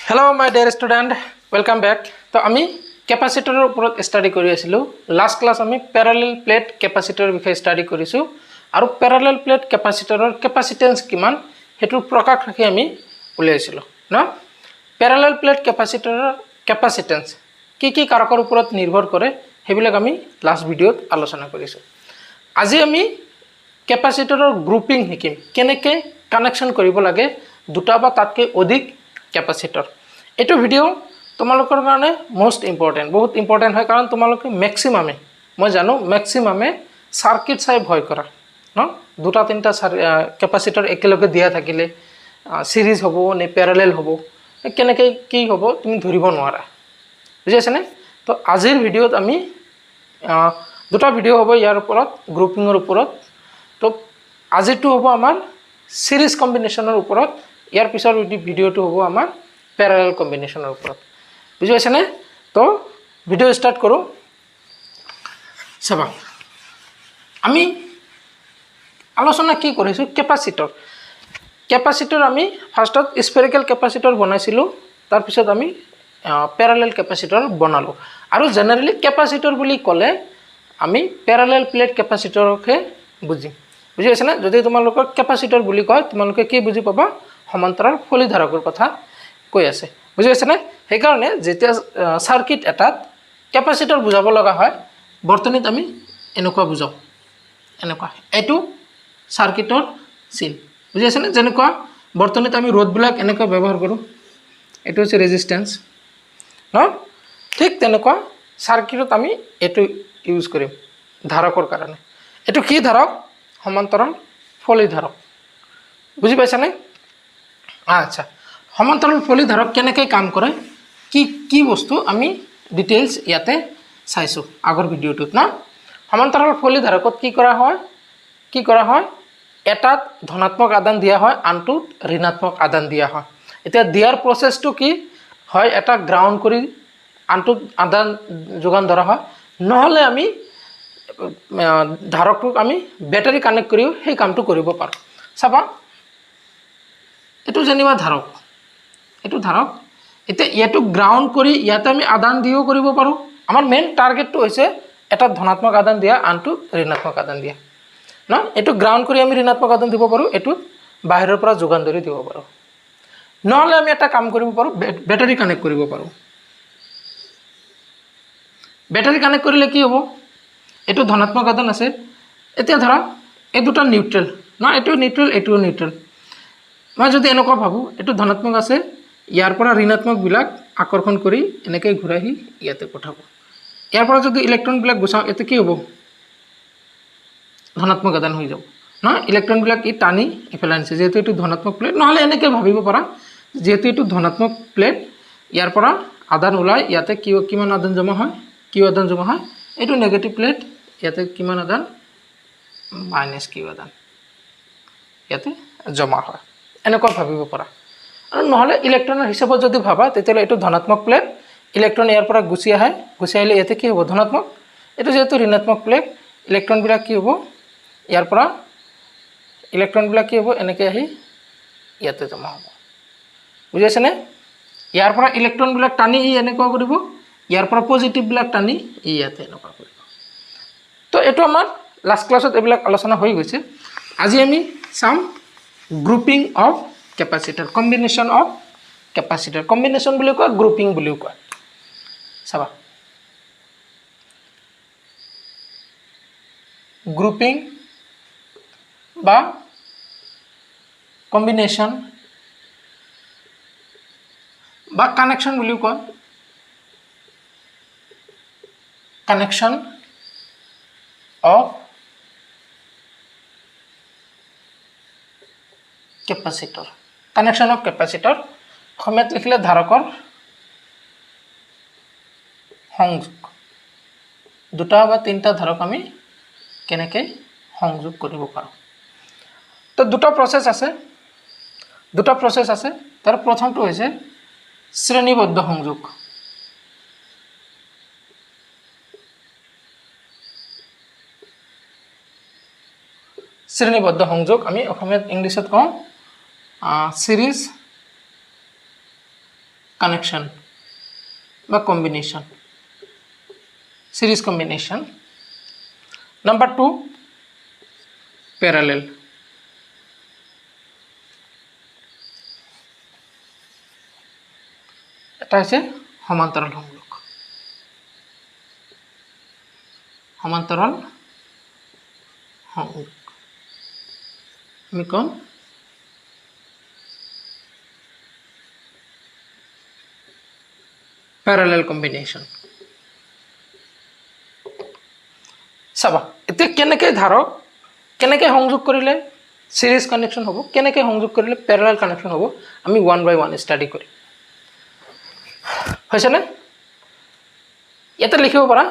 Hello my dear student welcome back. तो आमी capacitor ऊपर स्टाडी करि आसिलो। लास्ट क्लास आमी पैरेलल प्लेट कैपेसिटर विषय स्टाडी करिसु आरो पैरेलल प्लेट कैपेसिटरर कैपेसिटेंस किमान हेतु प्रकाश राखि आमी उलियाइसिलो ना। पैरेलल प्लेट कैपेसिटरर कैपेसिटेंस की कारकर ऊपर निर्भर करे हेबिलाक आमी लास्ट भिडिओत आलोचना करिसु। আজি आमी कैपेसिटरर ग्रुपिंग हिकिम केनेके कानेक्शन करिब लागे दुटा बा तातके अधिक कैपेसिटर। एटो भिडिओ तुम्हालोकर कारणे मोस्ट इम्पर्टेन्ट बहुत इम्पर्टेन्ट है कारण तुम्हालोके मैक्सिमामे मैं जानो मैक्सिमामे सार्किट चाइ भय करा न दुटा तीनटा कैपेसिटर एकेलगे दिया थाकिले सीरीज हबो ने पैरेलल हबो केनेके की हबो तुम धरिब नोवारा बुझिछने। तो आजिर भिडिओत आमी दुटा भिडिओ हबो यार उपरत ग्रुपिंगर उपरत। तो आजिरटो हबो आमार सीरीज कम्बिनेशनर उपरत यार पिछर भिडिओटो हबो आमार पैरेलल कम्बिनेशनर उपरत बुझि पाइछने। तो भिडिओ स्टार्ट करो। चाबा आमी आलोचना की करिसु कैपेसिटर कैपेसिटर आमी फार्स्टत स्फेरिकल कैपेसिटर बनाइसिलु तार पिছত आमी पैरेलल कैपेसिटर बनालो आरो जेनेरेली कैपेसिटर बुली कले आमी पैरेलल प्लेट कैपेसिटरके बुझिम बुझि पाइछने। जदि तुमालोकर कैपेसिटर बुली कय तुमालोके की बुझि पाबा समान्तराल फलिधारকৰ কথা কৈ আছে বুঝি পাইছানে। সেই কাৰণে যেতিয়া সাৰ্কিট এটাত ক্যাপাসিটৰ বুঝাব লগা হয় বৰ্তনীত আমি এনেকুৱা বুজাও এনেকুৱা এটো সাৰ্কিটৰ চিন বুঝি পাইছানে। যেনেকুৱা বৰ্তনীত আমি ৰোধবিলাক এনেকুৱা ব্যৱহাৰ কৰো এটো হৈছে ৰেজিস্ট্যান্স ন ঠিক তেনেকুৱা সাৰ্কিটত আমি এটো ইউজ কৰিম ধাৰকৰ কাৰণে। এটো কি ধাৰক সমান্তৰাল ফলিধাৰক বুঝি পাইছানে। अच्छा समान्तराल फलिधारक केनेके काम करे की बस्तु आमी डिटेल्स याते चाइसु आगर भिडिओटुत ना। समान्तराल फलिधारकत की करा হয় एटात धनात्मक आदान दिया হয় आनटुत ऋणात्मक आदान दिया হয়। एटा दियार प्रसेसटो की হয় एटा ग्राउंड करी आनटुत आदान जोगान धरा হয় নহলে आमी धारकटुक आमी बैटारी कानेक्ट करिও সেই কামটো কৰিব পাৰো। চাবা एटो जेनिबा धारक एटो धारक एते याटो ग्राउंड करी याते आमी आदान दिও करिব পাৰো। आमार मेन टार्गेटটো হৈছে এটা ধনাত্মক আদান দিয়া আনটো ঋণাত্মক আদান দিয়া না। এটো গ্রাউন্ড কৰি আমি ঋণাত্মক আদান দিব পাৰো এটো বাহিৰৰ পৰা যোগান ধৰি দিব পাৰো নহলে আমি এটা কাম কৰিব পাৰো ব্যাটাৰি কানেক্ট কৰিব পাৰো। ব্যাটাৰি কানেক্ট কৰিলে কি হ'ব এটো ধনাত্মক আদান আছে এতিয়া ধৰা এই দুটা নিউট্ৰেল না এটো নিউট্ৰেল এটো নিউট্ৰেল मैं जो एनेकुवा भाबो एटो धनात्मक आछे यार पर ऋणात्मक बिलाक आकर्षण करी एनेके घुराई इयाते पठाबो यार पर जो इलेक्ट्रन बिलाक गुसाओ एते कि हबो धनात्मक आदान हो जाबो ना। इलेक्ट्रन बिलाक इ टानी इफाले आनिছে जेहेतु एटो धनात्मक प्लेट নহলে एनेके भाबिब पारा जेहेतु एटो धनात्मक प्लेट यार पर आदान उलाय इयाते किमान आदान जमा হয় किउ आदान जमा হয় एटो नेगेटिव प्लेट इयाते किमान आदान माइनस किउ आदान इयाते जमा হয় এনেকুৱা ভাবিব পাৰা। আৰু নহলে ইলেক্ট্ৰনৰ হিচাপত যদি ভাবা তেতিয়ালে এটো ধনাত্মক প্লেট ইলেক্ট্ৰন ইয়াৰ পৰা গুছি আহে গুছি আহিলে এতে কি হ'ব ধনাত্মক এটো যেহেতু ঋণাত্মক প্লেট ইলেক্ট্ৰন বিলাক কি হ'ব ইয়াৰ পৰা ইলেক্ট্ৰন বিলাক কি হ'ব এনেকে আহি ইয়াতে জমা হ'ব বুজিছেনে। ইয়াৰ পৰা ইলেক্ট্ৰন বিলাক টানি ই এনেকুৱা কৰিব ইয়াৰ পৰা পজিটিভ বিলাক টানি ই ইয়াতে এনেকুৱা কৰিব। তো এটো আমাৰ লাষ্ট ক্লাছত এবিলাক আলোচনা হৈ গৈছে। আজি আমি চাম grouping of capacitor combination of capacitor combination बुलिও কয় ग्रुपिंग बुलिও কয়। চাবা ग्रुपिंग বা कम्बिनेशन বা কানেকশন বুলিও কয় connection of capacitor connection of capacitor अসমীয়াত লিখিলে ধাৰকৰ সংযোগ দুটা বা তিনটা ধাৰক আমি কেনেকৈ সংযোগ কৰিব পাৰো। তো দুটা প্ৰসেস আছে তাৰ প্ৰথমটো হৈছে শ্ৰেণীবদ্ধ সংযোগ। শ্ৰেণীবদ্ধ সংযোগ আমি অসমীয়াত ইংলিছত কওঁ series কানেকশ্যন বা কম্বিনেশ্যন, সিৰিজ কম্বিনেশ্যন। নাম্বাৰ 2 প্যাৰালেল। এটা হৈছে সমান্তৰাল সংযোগ। সমান্তৰাল সংযোগ আমি কম প্যাৰালেল কম্বিনেশ্যন। চাবা এতিয়া কেনেকৈ ধাৰক কেনেকৈ সংযোগ কৰিলে সিৰিজ কানেকশ্যন হ'ব, কেনেকৈ সংযোগ কৰিলে প্যাৰালেল কানেকশ্যন হ'ব, আমি 1 by 1 ষ্টাডি কৰিম। হৈছেনে? ইয়াতে লিখিব পাৰা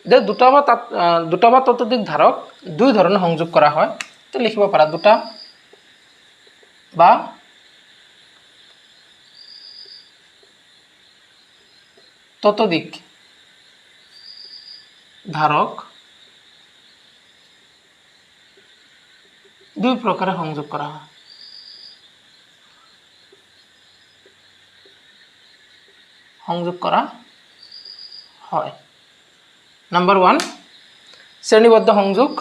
যে দুটা বা ততোধিক ধাৰক দুই ধৰণে সংযোগ কৰা হয়। তো লিখিব পাৰা দুটা বা ততোধিক ধাৰক দুই প্ৰকাৰে সংযোগ কৰা হয়। সংযোগ কৰা হয়। নাম্বার 1 শ্রেণীবদ্ধ সংযোগ,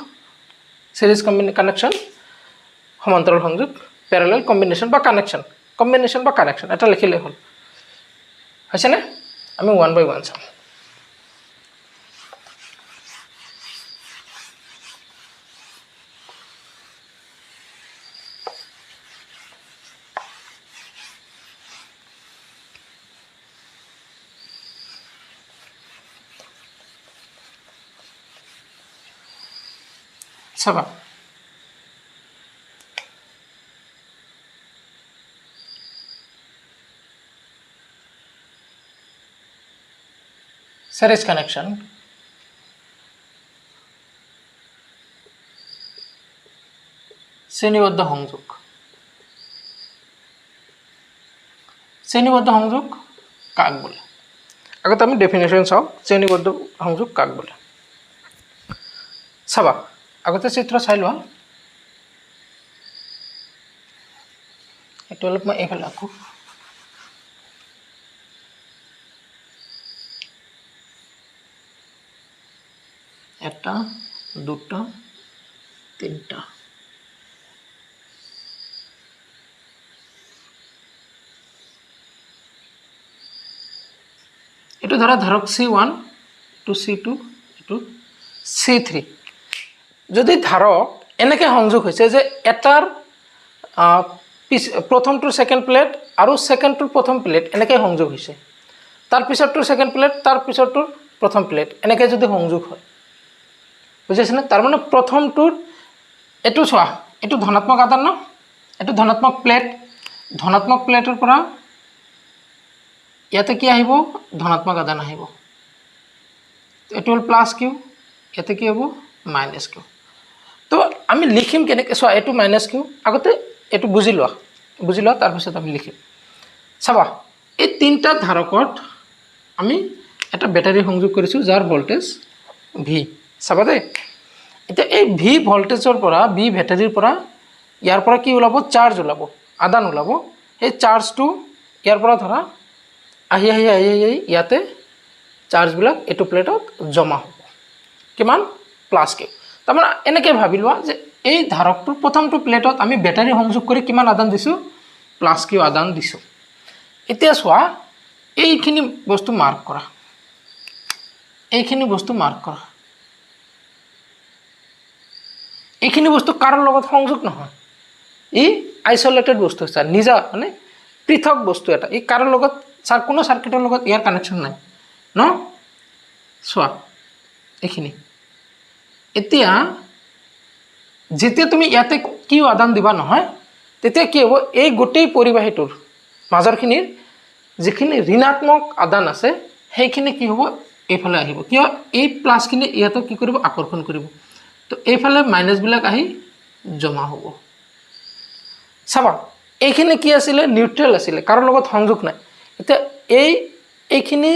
সিরিজ কানেকশন, সমান্তরাল সংযোগ, প্যারালেল কম্বিনেশন বা কানেকশন, এটা লিখিলে হল। হয়েছে? আমি 1 by 1 চাম। চাবা সিরিজ কানেকশন, শ্রেণীবদ্ধ সংযোগ। শ্রেণীবদ্ধ সংযোগ কাক বলে? আগতে আমি ডেফিনেশন চাও শ্রেণীবদ্ধ সংযোগ কাক বলে। চাবা আগতে চিত্ৰ চাই লোৱা। এইটো অলপ মই এইফালে আঁকো। এটা, দুটা, তিনটা। এইটো ধৰা ধাৰক C1 টু C2 এইটো C3। যদি ধাৰক এনেকৈ সংযোগ হৈছে যে এটাৰ প্ৰথমটোৰ ছেকেণ্ড প্লেট আৰু ছেকেণ্ডটোৰ প্ৰথম প্লেট এনেকৈ সংযোগ হৈছে, তাৰ পিছৰটোৰ ছেকেণ্ড প্লেট তাৰ পিছৰটোৰ প্ৰথম প্লেট এনেকৈ যদি সংযোগ হয়, বুজিছেনে? তাৰমানে প্ৰথমটোৰ এইটো চোৱা, এইটো ধনাত্মক আধান ন, এইটো ধনাত্মক প্লেট, ধনাত্মক প্লেটৰ পৰা ইয়াতে কি আহিব? ধনাত্মক আধান আহিব। এইটো হ'ল প্লাছ কিউ, ইয়াতে কি হ'ব? Minus Q. তো আমি লিখিম কেনেকৈ? চোৱা এইটো মাইনাছ কিউ, আগতে এইটো বুজি লোৱা, তাৰপিছত আমি লিখিম। চাবা এই তিনিটা ধাৰকত আমি এটা বেটাৰী সংযোগ কৰিছোঁ যাৰ ভল্টেজ ভি। চাবা দেই, এতিয়া এই ভি ভল্টেজৰ পৰা, ভি বেটাৰীৰ পৰা ইয়াৰ পৰা কি ওলাব? চাৰ্জ ওলাব, আদান ওলাব। সেই চাৰ্জটো ইয়াৰ পৰা ধৰা আহি আহি আহি আহি ইয়াতে চাৰ্জবিলাক এইটো প্লেটত জমা হ'ব। কিমান? Plus Q. তাৰমানে এনেকৈ ভাবি লোৱা যে এই ধাৰকটোৰ প্ৰথমটো প্লেটত আমি বেটাৰী সংযোগ কৰি কিমান আদান দিছোঁ? প্লাছ কিউ আদান দিছোঁ। এতিয়া চোৱা এইখিনি বস্তু মাৰ্ক কৰা, এইখিনি বস্তু মাৰ্ক কৰা। এইখিনি বস্তু কাৰো লগত সংযোগ নহয়, ই আইচলেটেড বস্তু হৈছে, নিজা মানে পৃথক বস্তু এটা। ই কাৰো লগত কোনো চাৰ্কিটৰ লগত ইয়াৰ কানেকশ্যন নাই ন। চোৱা এইখিনি, এতিয়া যেতিয়া তুমি ইয়াতে কিউ আদান দিবা নহয়, তেতিয়া কি হ'ব? এই গোটেই পৰিবাহীটোৰ মাজৰখিনিৰ যিখিনি ঋণাত্মক আদান আছে সেইখিনি কি হ'ব? এইফালে আহিব। কিয়? এই প্লাছখিনি ইয়াতে কি কৰিব? আকৰ্ষণ কৰিব। তো এইফালে মাইনাছবিলাক আহি জমা হ'ব। চাবা এইখিনি কি আছিলে? নিউট্ৰেল আছিলে, কাৰো লগত সংযোগ নাই। এতিয়া এইখিনি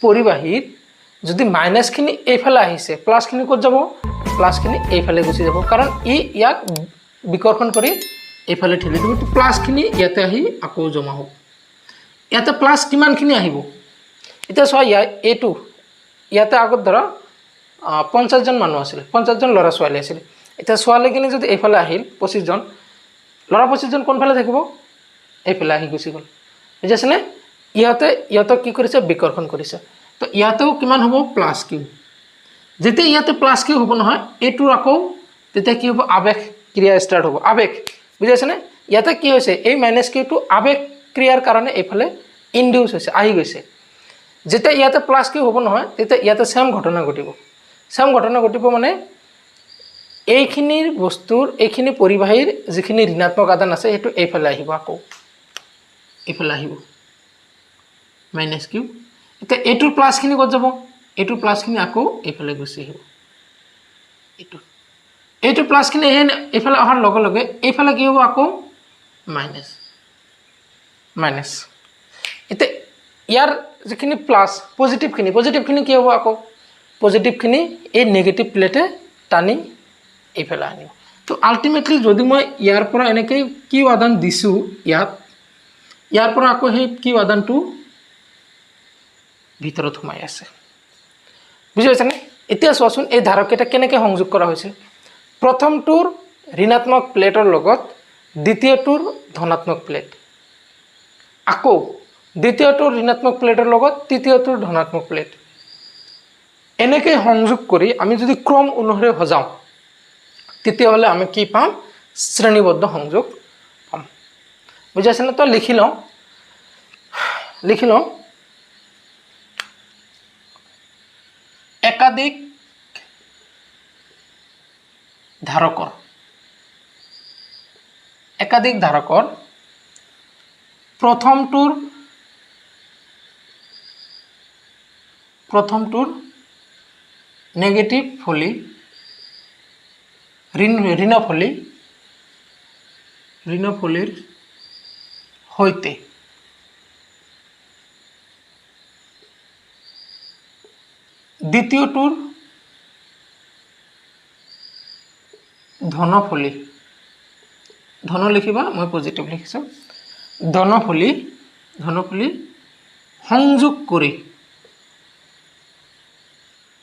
পৰিবাহীত যদি মাইনাছখিনি এইফালে আহিছে, প্লাছখিনি ক'ত যাব? প্লাছখিনি এইফালে গুচি যাব, কাৰণ ইয়াক বিকৰ্ষণ কৰি এইফালে ঠেলি দিব। তো প্লাছখিনি ইয়াতে আহি আকৌ জমা হ'ব। ইয়াতে প্লাছ কিমানখিনি আহিব এতিয়া চোৱা এইটো ইয়াতে আগত ধৰা 50 জন মানুহ আছিল 50 জন ল'ৰা ছোৱালী আছিল এতিয়া ছোৱালীখিনি যদি এইফালে আহিল 25 জন ল'ৰা 25 জন কোনফালে থাকিব এইফালে আহি গুচি গ'ল বুজিছেনে ইহঁতক কি কৰিছে বিকৰ্ষণ কৰিছে তো ইয়াতেও কিমান হ'ব প্লাছ কিউ যেতিয়া ইয়াতে প্লাছ কিউ হ'ব নহয় এইটো আকৌ তেতিয়া কি হ'ব আবেগ ক্ৰিয়া ষ্টাৰ্ট হ'ব আবেগ বুজিছেনে ইয়াতে কি হৈছে এই মাইনাছ কিউটো আবেগ ক্ৰিয়াৰ কাৰণে এইফালে ইনডিউচ হৈছে আহি গৈছে যেতিয়া ইয়াতে প্লাছ কিউ হ'ব নহয় তেতিয়া ইয়াতে সেম ঘটনা ঘটিব মানে এইখিনিৰ বস্তুৰ এইখিনি পৰিবাহীৰ যিখিনি ঋণাত্মক আদান আছে সেইটো এইফালে আহিব আকৌ এইফালে আহিব মাইনাছ কিউ এতিয়া এইটোৰ প্লাছখিনি ক'ত যাব এইটোৰ প্লাছখিনি আকৌ এইফালে গুচি আহিব এইটো প্লাছখিনি এইফালে অহাৰ লগে লগে এইফালে কি হ'ব আকৌ মাইনাছ এতিয়া ইয়াৰ যিখিনি প্লাছ পজিটিভখিনি কি হ'ব আকৌ পজিটিভখিনি এই নেগেটিভ প্লেটে টানি এইফালে আনিব তো আল্টিমেটলি যদি মই ইয়াৰ পৰা এনেকৈ কিউ আদান দিছোঁ ইয়াৰ পৰা আকৌ সেই কিউ আদানটো ভিতৰত সোমাই আছে বুজি পাইছেনে এতিয়া চোৱাচোন এই ধাৰককেইটা কেনেকৈ সংযোগ কৰা হৈছে প্ৰথমটোৰ ঋণাত্মক প্লেটৰ লগত দ্বিতীয়টোৰ ধনাত্মক প্লেট আকৌ দ্বিতীয়টোৰ ঋণাত্মক প্লেটৰ লগত তৃতীয়টোৰ ধনাত্মক প্লেট এনেকৈ সংযোগ কৰি আমি যদি ক্ৰম অনুসাৰে সজাওঁ তেতিয়াহ'লে আমি কি পাম শ্ৰেণীবদ্ধ সংযোগ পাম বুজি পাইছেনে তো লিখি লওঁ একাধিক ধাৰকৰ প্ৰথমটোৰ নেগেটিভ ফলি ঋণফলিৰ সৈতে দ্বিতীয়টোৰ ধন লিখিবা মই পজিটিভ লিখিছোঁ ধনফলি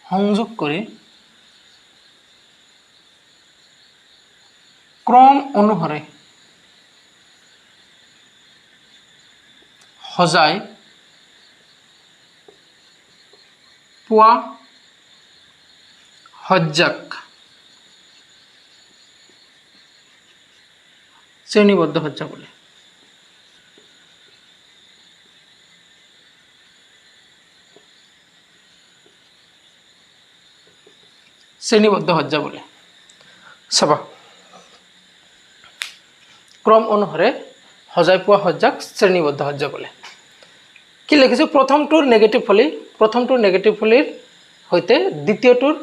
সংযোগ কৰি ক্ৰম অনুসাৰে সজাই পোৱা সজ্জাক শ্ৰেণীবদ্ধ সজ্জা বোলে চাবা ক্ৰম অনুসাৰে সজাই পোৱা সজ্জাক শ্ৰেণীবদ্ধ সজ্জা বোলে কি লিখিছোঁ প্ৰথমটোৰ নেগেটিভ ফলিৰ সৈতে দ্বিতীয়টোৰ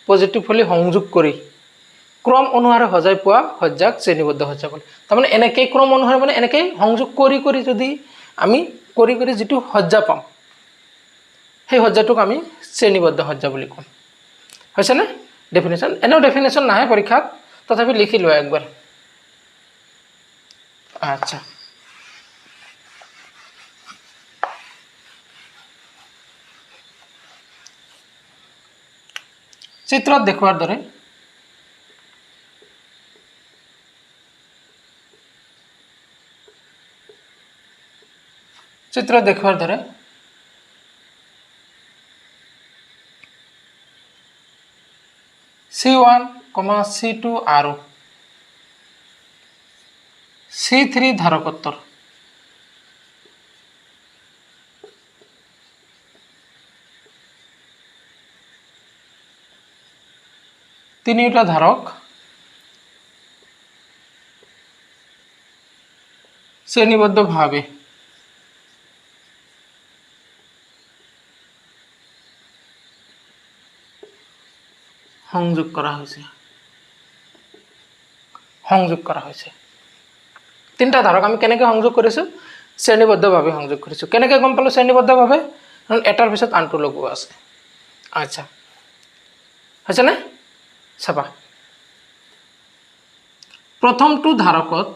পজিটিভ ফলি সংযোগ কৰি ক্ৰম অনুসাৰে সজাই পোৱা সজ্জাক শ্ৰেণীবদ্ধ সজ্জা বোলে তাৰমানে এনেকৈ ক্ৰম অনুসাৰে মানে এনেকৈ সংযোগ কৰি যদি আমি কৰি যিটো সজ্জা পাম সেই সজ্জাটোক আমি শ্ৰেণীবদ্ধ সজ্জা বুলি ক'ম হৈছেনে ডেফিনেশ্যন এনেও ডেফিনেশ্যন নাহে পৰীক্ষাত তথাপি লিখি লোৱা একবাৰ আচ্ছা চিত্ৰত দেখুৱাৰ দৰে C1, C2 আৰু C3 ধাৰকত্বৰ তিনিটা ধাৰক শ্ৰেণীবদ্ধভাৱে সংযোগ কৰা হৈছে তিনিটা ধাৰক আমি কেনেকৈ সংযোগ কৰিছোঁ শ্ৰেণীবদ্ধভাৱে সংযোগ কৰিছোঁ কেনেকৈ গম পালোঁ শ্ৰেণীবদ্ধভাৱে কাৰণ এটাৰ পিছত আনটো লগোৱা আছে আচ্ছা হৈছেনে চাবা প্ৰথমটো ধাৰকত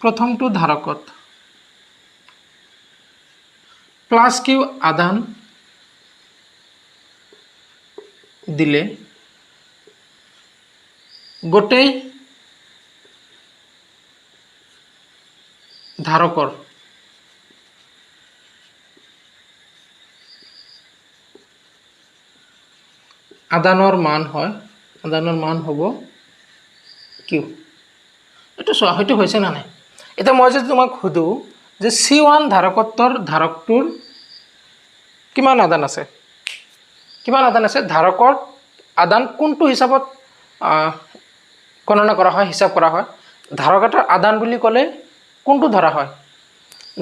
প্ৰথমটো ধাৰকত প্লাস কিউ আদান দিলে গোটেই ধাৰকৰ আদানৰ মান হয়, আদানৰ মান হ'ব কিউ। এইটো চোৱা হয়তো হৈছে না নাই। এতিয়া মই যদি তোমাক সুধো যে C1 ধাৰকটোৰ কিমান আদান আছে, কিমান আদান আছে, ধাৰকৰ আদান কোনটো হিচাপত গণনা কৰা হয়, হিচাপ কৰা হয়। ধাৰক এটাৰ আদান বুলি ক'লে কোনটো ধৰা হয়,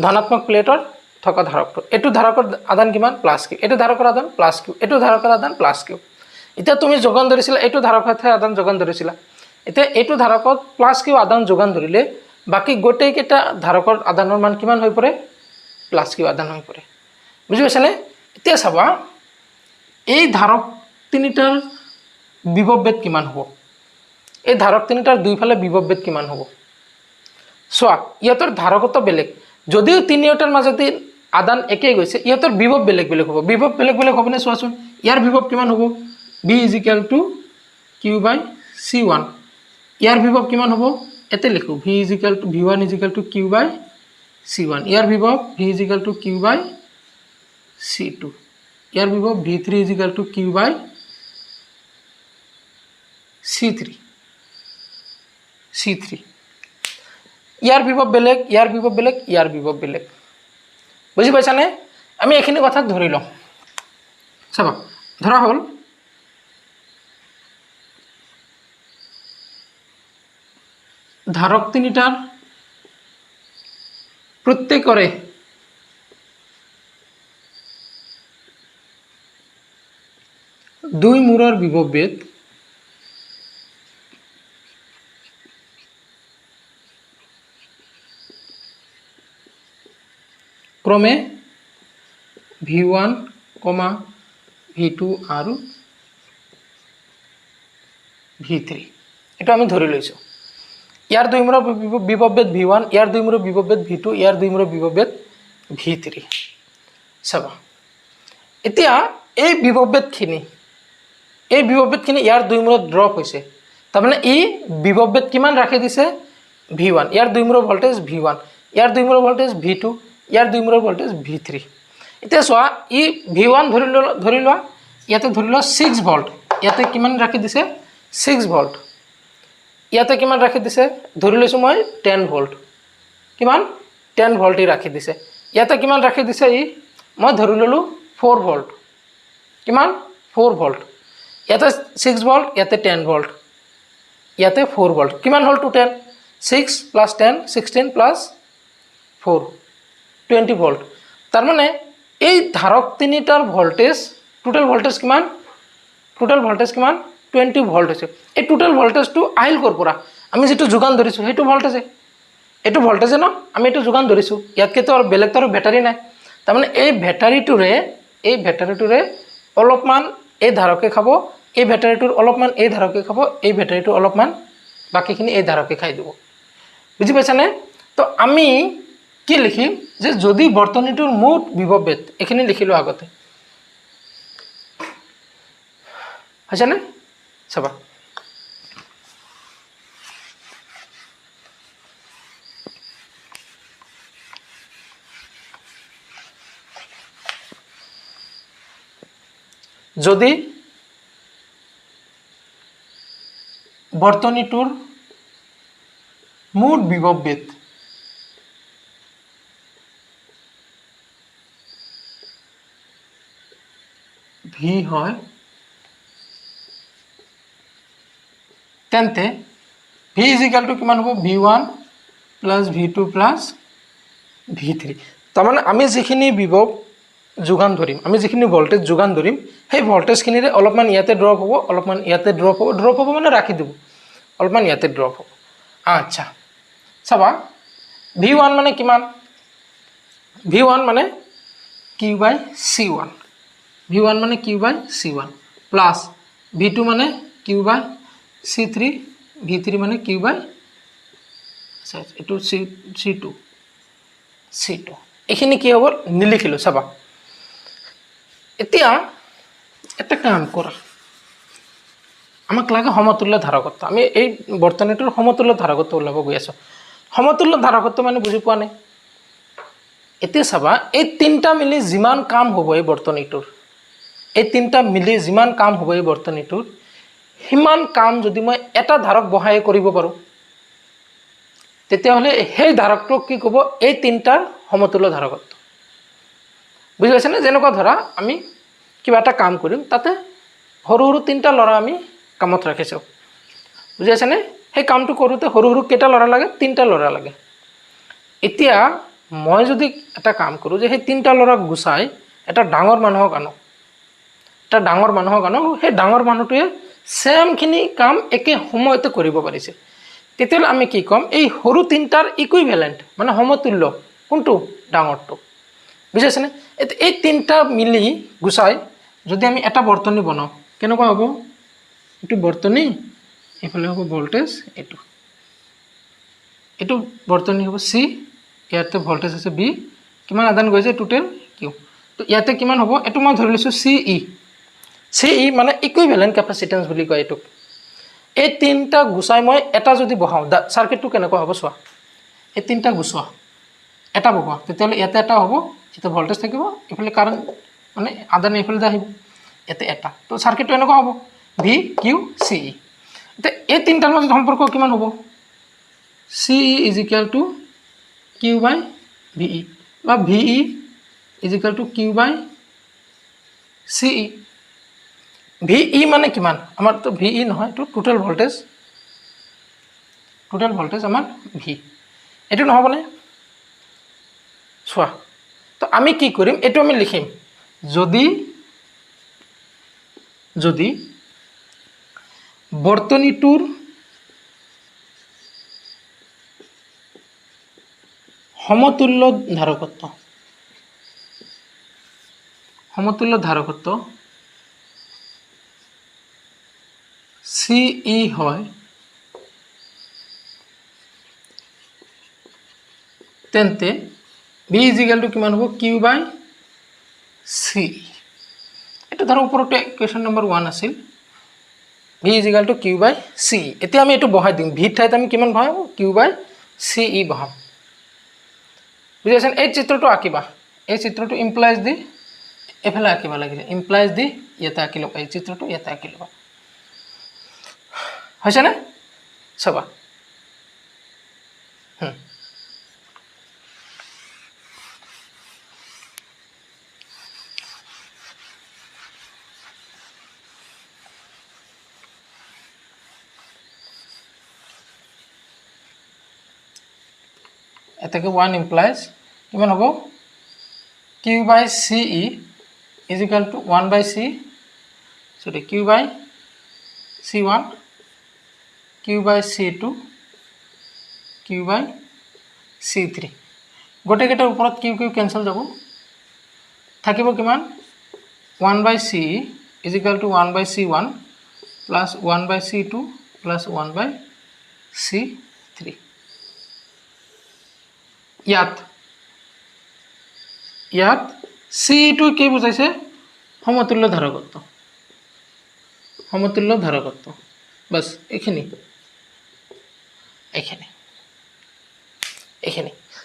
ধনাত্মক প্লেটৰ থকা ধাৰকটো। এইটো ধাৰকৰ আদান কিমান, প্লাছ কিউ। এইটো ধাৰকৰ আদান প্লাছ কিউ, এইটো ধাৰকৰ আদান প্লাছ কিউ। এতিয়া তুমি যোগান ধৰিছিলা, এইটো ধাৰকতহে আদান যোগান ধৰিছিলা। এতিয়া এইটো ধাৰকত প্লাছ কিউ আদান যোগান ধৰিলে বাকী গোটেইকেইটা ধাৰকৰ আদানৰ মান কিমান হৈ পৰে, প্লাছ কিউ আদান হৈ পৰে। বুজি পাইছানে? এতিয়া চাবা এই ধাৰক তিনিটাৰ বিভৱ বেদ কিমান হ'ব, এই ধাৰক তিনিটাৰ দুইফালে বিভৱ বেদ কিমান হ'ব। চোৱা ইহঁতৰ ধাৰকত্ব বেলেগ, যদিও তিনিওটাৰ মাজতে আদান একেই গৈছে, ইহঁতৰ বিভৱ বেলেগ বেলেগ হ'ব। বিভৱ বেলেগ বেলেগ হ'বনে চোৱাচোন। ইয়াৰ বিভৱ কিমান হ'ব, B is equal to Q by C1। ইয়াৰ বিভৱ কিমান হ'ব, এতে লিখো V is equal to V1 is equal to Q by C1। ইয়াৰ বিভৱ V is equal to Q by C2। ইয়াৰ বিভৱ V3 is equal to Q by C3। ইয়াৰ বিভৱ বেলেগ, ইয়াৰ বিভৱ বেলেগ, ইয়াৰ বিভৱ বেলেগ। বুজি পাইছানে? আমি এইখিনি কথা ধৰি লওঁ। চাবা ধৰা হ'ল ধাৰক তিনিটাৰ প্ৰত্যেকৰে দুই মূৰৰ বিভৱ বেদ ক্ৰমে V1, V2 আৰু V3। এইটো আমি ধৰি লৈছোঁ। ইয়াৰ দুই মূৰৰ বিভৱ বেদ V1, ইয়াৰ দুই মূৰৰ বিভৱ বেদ V2, ইয়াৰ দুই মূৰৰ বিভৱ বেদ V3। চাবা এতিয়া এই বিভৱ বেদখিনি ইয়াৰ দুই মূৰত ড্ৰপ হৈছে, তাৰমানে ই বিভৱ বেদ কিমান ৰাখি দিছে, V1। ইয়াৰ দুই মূৰৰ ভল্টেজ V1, ইয়াৰ দুই মূৰৰ ভল্টেজ V2, ইয়াৰ দুই মূৰৰ ভল্টেজ V3। এতিয়া চোৱা ই V1 ধৰি লোৱা ইয়াতে ধৰি লোৱা 6 ভল্ট, ইয়াতে কিমান ৰাখি দিছে 6 ভল্ট, ইয়াতে কিমান ৰাখি দিছে ধৰি লৈছোঁ মই 10 ভল্ট, কিমান 10 ভল্ট ৰাখি দিছে। ইয়াতে কিমান ৰাখি দিছে ই, মই ধৰি ল'লোঁ 4 ভল্ট, কিমান 4 ভল্ট। ইয়াতে 6 ভল্ট, ইয়াতে 10 ভল্ট, ইয়াতে 4 ভল্ট, কিমান হ'ল টোটেল 6 প্লাছ 10 16 প্লাছ 4 20 ভল্ট। তাৰমানে এই ধাৰক তিনিটাৰ ভল্টেজ টোটেল ভল্টেজ কিমান, 20 ভল্ট হৈছে। এই টোটেল ভল্টেজটো আহিল ক'ৰ পৰা, আমি যিটো যোগান ধৰিছোঁ সেইটো ভল্টেজে, এইটো ভল্টেজে ন, আমি এইটো যোগান ধৰিছোঁ। ইয়াতকেতো আৰু বেলেগতো আৰু বেটাৰী নাই। তাৰমানে এই বেটাৰীটোৰে অলপমান এই ধাৰকে খাব, এই বেটাৰীটোৰ অলপমান এই ধাৰকে খাব, এই বেটাৰীটো অলপমান বাকীখিনি এই ধাৰকে খাই দিব। বুজি পাইছানে? তো আমি কি লিখিম যে যদি বৰ্তনীটোৰ মুঠ বিভৱ বেদ, এইখিনি লিখিলোঁ আগতে, হৈছেনে? চাবা যদি বৰ্তনীটোৰ মুঠ বিভৱ বেদ V হয় তেন্তে V ইজ ইকুৱেল টু কিমান হ'ব, V1 plus V2 plus V3। তাৰমানে আমি যিখিনি বিভৱ যোগান ধৰিম, আমি যিখিনি ভল্টেজ যোগান ধৰিম, সেই ভল্টেজখিনিৰে অলপমান ইয়াতে ড্ৰপ হ'ব, অলপমান ইয়াতে ড্ৰপ হ'ব মানে ৰাখি দিব, অলপমান ইয়াতে ড্ৰপ হ'ব। আচ্ছা চাবা V1 মানে কিমান, V1 মানে কিউ বাই C1, V1 মানে Q by C1 plus V2 মানে কিউ বাই C3, V3 মানে কিউ বাই এইটো C2 এইখিনি কি হ'ব নিলিখিলোঁ চাবা এতিয়া এটা কাম কৰা আমাক লাগে সমতুল্য ধাৰকত্ব আমি এই বৰ্তনীটোৰ সমতুল্য ধাৰকত্ব ওলাব গৈ আছোঁ সমতুল্য ধাৰকত্ব মানে বুজি পোৱা নাই এতিয়া চাবা এই তিনিটা মিলি যিমান কাম হ'ব এই বৰ্তনীটোৰ এই তিনিটা মিলি যিমান কাম হ'ব এই বৰ্তনীটোৰ সিমান কাম যদি মই এটা ধাৰক বহাই কৰিব পাৰোঁ তেতিয়াহ'লে সেই ধাৰকটোক কি ক'ব এই তিনিটাৰ সমতুল্য ধাৰকত্ব বুজি পাইছেনে যেনেকুৱা ধৰা আমি কিবা এটা কাম কৰিম তাতে সৰু সৰু তিনিটা ল'ৰা আমি কামত ৰাখিছোঁ বুজি পাইছেনে সেই কামটো কৰোঁতে সৰু সৰু কেইটা ল'ৰা লাগে তিনিটা ল'ৰা লাগে এতিয়া মই যদি এটা কাম কৰোঁ যে সেই তিনিটা ল'ৰাক গুচাই এটা ডাঙৰ মানুহক আনো সেই ডাঙৰ মানুহটোৱে ছেমখিনি কাম একে সময়তে কৰিব পাৰিছে তেতিয়াহ'লে আমি কি ক'ম এই সৰু তিনিটাৰ ইকুইভেলেণ্ট মানে সমতুল্য কোনটো ডাঙৰটো বুজিছেনে এই তিনিটা মিলি গুচাই যদি আমি এটা বৰ্তনী বনাওঁ কেনেকুৱা হ'ব এইটো বৰ্তনী এইফালে হ'ব ভল্টেজ এইটো বৰ্তনী হ'ব C ইয়াতে ভল্টেজ আছে B কিমান আদান গৈছে টোটেল Q তো ইয়াতে কিমান হ'ব এইটো মই ধৰি লৈছোঁ CE মানে ইকুইভেলেণ্ট কেপাচিটেন্স বুলি কয় এইটোক এই তিনিটা গুচাই মই এটা যদি বহাওঁ চাৰ্কিটটো কেনেকুৱা হ'ব চোৱা এই তিনিটা গুচোৱা এটা বহোৱা তেতিয়াহ'লে ইয়াতে এটা হ'ব এটা ভল্টেজ থাকিব এইফালে কাৰেণ্ট মানে আদান এইফালে আহিব ইয়াতে এটা তো চাৰ্কিটটো এনেকুৱা হ'ব VQCE এতিয়া এই তিনিটাৰ মাজত সম্পৰ্ক কিমান হ'ব CE = Q/VE বা VE = Q/CE VE মানে কিমান আমাৰতো VE নহয় এইটো টোটেল ভল্টেজ আমাৰ V এইটো নহ'বনে চোৱা তো আমি কি কৰিম এইটো আমি লিখিম যদি বৰ্তনীটোৰ সমতুল্য ধাৰকত্ব CE হয় তেন্তে B = কিমান হ'ব Q/CE এটা ধৰক ওপৰতে ইকুৱেশ্যন নম্বৰ 1 আছিল B = Q/CE এতিয়া আমি এইটো বহাই দিম V ঠাইত আমি কিমান বহাম Q/CE বহাম বুজিছেন এই চিত্ৰটো আঁকিবা এই চিত্ৰটো ইমপ্লাইজ দি এফালে আঁকিব লাগে ইমপ্লাইজ দি ইয়াতে আঁকি ল'বা এই চিত্ৰটো ইয়াতে আঁকি ল'বা হৈছেনে চাবা এটাকে 1 ইমপ্লাইজ কিমান হ'ব Q/CE = 1/C sorry Q/C1 Q/C2 Q/C3 গোটেইকেইটাৰ ওপৰত Q কেঞ্চেল যাব থাকিব কিমান 1/CE = 1/C1 plus 1/C2 plus 1/C3 ইয়াত C2 কি বুজাইছে সমতুল্য ধাৰকত্ব বাস এইখিনি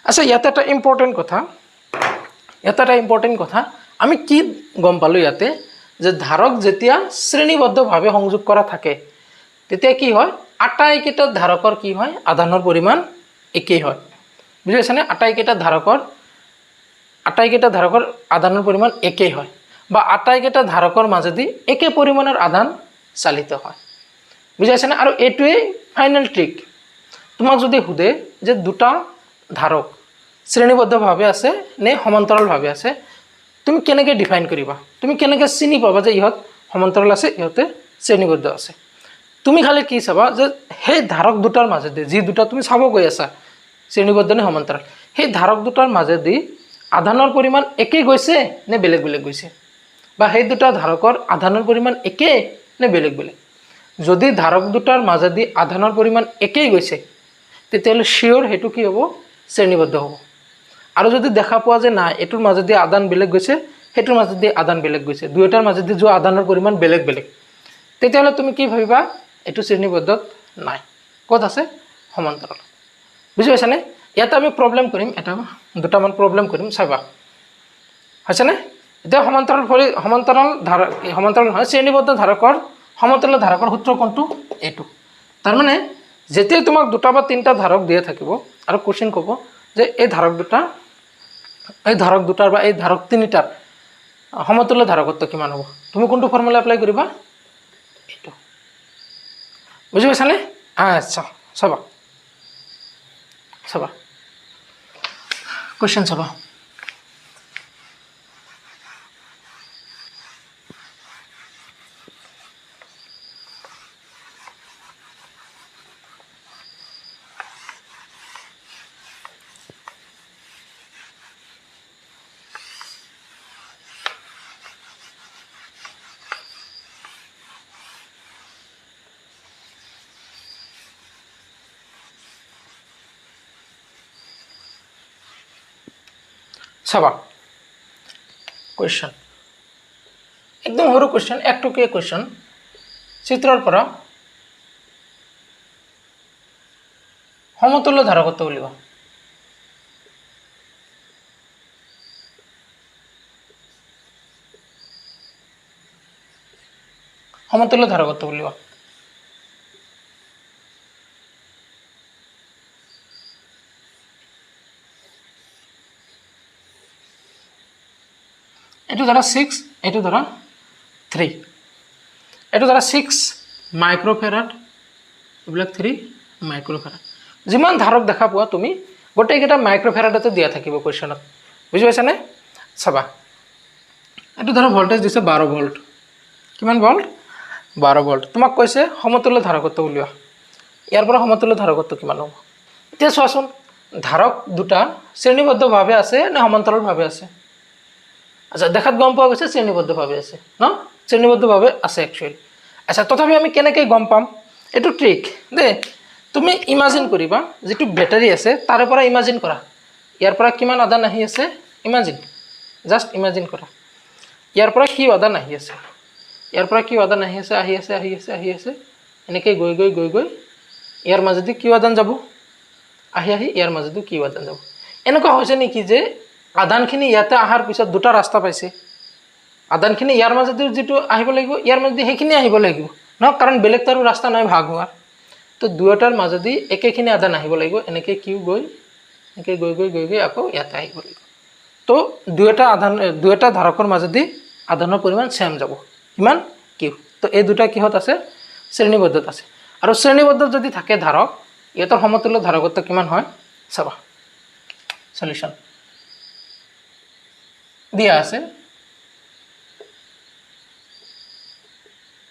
আচ্ছা ইয়াতে এটা ইম্পৰ্টেণ্ট কথা আমি কি গম পালোঁ ইয়াতে যে ধাৰক যেতিয়া শ্ৰেণীবদ্ধভাৱে সংযোগ কৰা থাকে তেতিয়া কি হয় আটাইকেইটা ধাৰকৰ কি হয় আধানৰ পৰিমাণ একেই হয় বুজি পাইছেনে আটাইকেইটা ধাৰকৰ আধানৰ পৰিমাণ একেই হয় বা আটাইকেইটা ধাৰকৰ মাজেদি একে পৰিমাণৰ আধান চালিত হয় বুজি পাইছেনে আৰু এইটোৱে ফাইনেল ট্ৰিক তোমাক যদি সুধে যে দুটা ধাৰক শ্ৰেণীবদ্ধভাৱে আছে নে সমান্তৰালভাৱে আছে তুমি কেনেকৈ ডিফাইন কৰিবা তুমি কেনেকৈ চিনি পাবা যে ইহঁত সমান্তৰাল আছে ইহঁতে শ্ৰেণীবদ্ধ আছে তুমি খালি কি চাবা যে সেই ধাৰক দুটাৰ মাজেদি যি দুটা তুমি চাব গৈ আছা শ্ৰেণীবদ্ধ নে সমান্তৰাল সেই ধাৰক দুটাৰ মাজেদি আধানৰ পৰিমাণ একেই গৈছে নে বেলেগ গৈছে বা সেই দুটা ধাৰকৰ আধানৰ পৰিমাণ একে নে বেলেগ যদি ধাৰক দুটাৰ মাজেদি আধানৰ পৰিমাণ একেই গৈছে তেতিয়াহ'লে শিওৰ সেইটো কি হ'ব শ্ৰেণীবদ্ধ হ'ব আৰু যদি দেখা পোৱা যে নাই এটোৰ মাজেদি আদান বেলেগ গৈছে হেতুৰ মাজেদি আদান বেলেগ গৈছে দুয়োটাৰ মাজেদি যোৱা আদানৰ পৰিমাণ বেলেগ বেলেগ তেতিয়াহ'লে তুমি কি ভাবিবা এটো শ্ৰেণীবদ্ধত নাই ক'ত আছে সমান্তৰাল বুজি পাইছানে ইয়াতে আমি প্ৰবলেম কৰিম এটা দুটামান প্ৰবলেম কৰিম চাবা হৈছেনে এতিয়া সমান্তৰাল নহয় শ্ৰেণীবদ্ধ ধাৰকৰ সমতুল্য ধাৰকৰ সূত্ৰ কোনটো এটো তাৰ মানে যেতিয়া তোমাক দুটা বা তিনটা ধাৰক দিয়া থাকিব আৰু কোশ্চেন ক'ব যে এই ধাৰক দুটাৰ বা এই ধাৰক তিনিটাৰ সমতুল্য ধাৰকত্ব কিমান হ'ব তুমি কোনটো ফৰ্মুলা এপ্লাই কৰিবা এটো বুজি পাইছানে আচ্ছা চাবা কোশ্চেন চাবা চাবা কোশ্চেন একদম সৰু কোশ্চেন একটুকীয়া কোশ্চেন চিত্ৰৰ পৰা সমতুল্য ধাৰকত্ব উলিওৱা সমতুল্য ধাৰকত্ব উলিওৱা এটো ধৰা 6 এটো ধৰা 3 এটো ধৰা 6 মাইক্ৰোফেৰাড এবিলাক 3 মাইক্ৰোফেৰাড যিমান ধাৰক দেখা পোৱা তুমি গোটেইকেইটা মাইক্ৰোফেৰাডতে দিয়া থাকিব কোৱেশ্চনত বুজি পাইছানে চাবা এটো ধৰা ভোল্টেজ দিছে 12 ভোল্ট কিমান ভোল্ট 12 ভোল্ট তোমাক কৈছে সমতুল্য ধাৰকত্ব উলিওৱা ইয়াৰ পৰা সমতুল্য ধাৰকত্ব কিমান হ'ব এতিয়া চোৱাচোন ধাৰক দুটা শ্ৰেণীবদ্ধভাৱে আছে নে সমান্তৰালভাৱে আছে আচ্ছা দেখাত গম পোৱা গৈছে শ্ৰেণীবদ্ধভাৱে আছে ন শ্ৰেণীবদ্ধভাৱে আছে একচুয়ালি আচ্ছা তথাপি আমি কেনেকৈ গম পাম এটো ট্ৰিক দে তুমি ইমাজিন কৰিবা যেটো ব্যাটাৰী আছে তাৰে পৰা ইমাজিন কৰা ইয়াৰ পৰা কিমান আদান আহি আছে ইমাজিন জাস্ট ইমাজিন কৰা ইয়াৰ পৰা কি আদান আহি আছে ইয়াৰ পৰা কি আদান আহি আছে এনেকৈ গৈ ইয়াৰ মাজেদি কি আদান যাব আহি ইয়াৰ মাজেদি কি আদান যাব এনেকুৱা হৈছে নেকি যে আদানখিনি ইয়াতে আহাৰ পিছত দুটা ৰাস্তা পাইছে আদানখিনি ইয়াৰ মাজেদি যেটো আহিব লাগিব ইয়াৰ মাজেদি হেখিনি আহিব লাগিব ন কাৰণ বেলেগ তাৰো ৰাস্তা নাই ভাগ হোৱাৰ তো দুয়োটাৰ মাজেদি একেখিনি আদান আহিব লাগিব এনেকৈ কিউ গৈ এনেকৈ গৈ আকৌ ইয়াতে আহিব লাগিব তো দুয়োটা ধাৰকৰ মাজেদি আদানৰ পৰিমাণ সেম যাব কিমান কিউ তো এই দুটা কিহত আছে শ্ৰেণীবদ্ধত আছে আৰু শ্ৰেণীবদ্ধ যদি থাকে ধাৰক ইহঁতৰ সমতুল্য ধাৰকত্ব কিমান হয় চাবা সলিউশন দিয়া আছে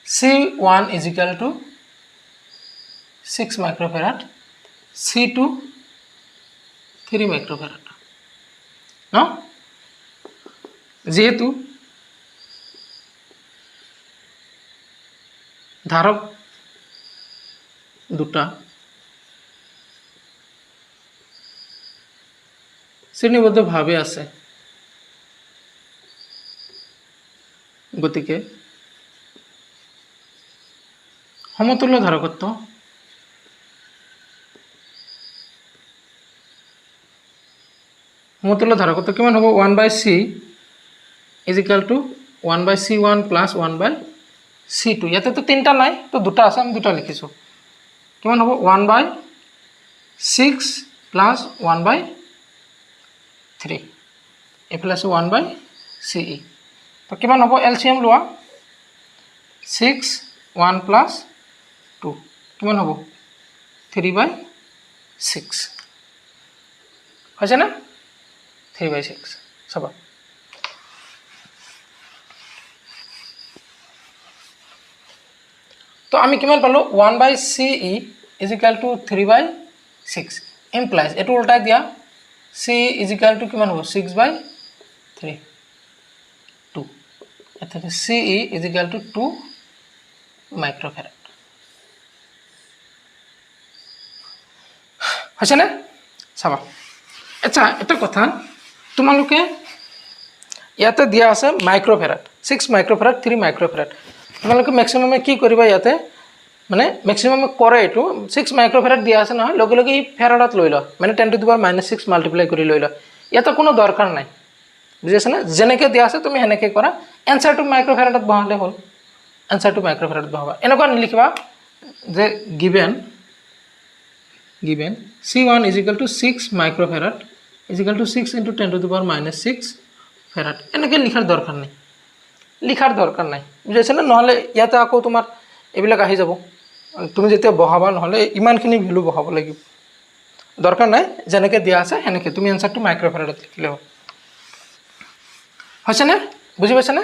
C1 is equal to 6 microfarad C2 3 microfarad no যেহেতু ধারক দুটা শ্রেণীবদ্ধভাবে আছে গতিকে সমতুল্য ধারকত্ব কিমান হ'ব 1/c is equal to 1/c1 plus 1/c2 ইয়াতে তো তিনটা নাই তো দুটা আছে আমি দুটা লিখিছো কিমান হ'ব 1/6 plus 1/3 এফালে আছে 1/ce তো কিমান হ'ব এলসিএম লোৱা 6 1 plus 2 কিমান হ'ব 3/6 হৈছে না 3/6 চাবা তো আমি কিমান পালো 1/ce is equal to 3/6 implies এটো উল্টাই দিয়া c is equal to কিমান হ'ব 6/3 2 এটাতে ce is equal to 2 মাইক্ৰোফেৰাড হৈছেনে চাবা আচ্ছা এটা কথা তোমালোকে ইয়াতে দিয়া আছে মাইক্ৰ'ফেৰাড 6 মাইক্ৰ'ফেৰাড 3 মাইক্ৰ'ফেৰাড তোমালোকে ম্যাক্সিমামে কি কৰিবা ইয়াতে মানে ম্যাক্সিমামে কৰে এইটো 6 মাইক্ৰ'ফেৰাড দিয়া আছে নহয় লগে লগে ফেৰাডত লৈ লয় মানে 10 টু দি পাৱাৰ -6 মাল্টিপ্লাই কৰি লৈ লয় ইয়াতে কোনো দৰকাৰ নাই বুজিছা না যেনেকৈ দিয়া আছে তুমি হেনেকৈ কৰা এনসাৰটো মাইক্ৰ'ফেৰাডত বহালে হ'ল এনসাৰটো মাইক্ৰ'ফেৰাডত বহাবা এনেকুৱা লিখিবা যে given C1 is equal to 6 microfarad is equal to 6 into 10 to the power -6 farad এনেকৈ লিখাৰ দৰকাৰ নাই বুজিছা না নহলে ইয়াতে আকৌ তোমাৰ এইবিলাক আহি যাব তুমি যেতিয়া বহাবা নহলে ইমানখিনি ভ্যালু বহাব লাগিব দৰকাৰ নাই যেনেকৈ দিয়া আছে হেনেকৈ তুমি এনসাৰটো মাইক্ৰ'ফেৰাডত লিখিলে হ'ল হৈছে না বুজি পাইছা না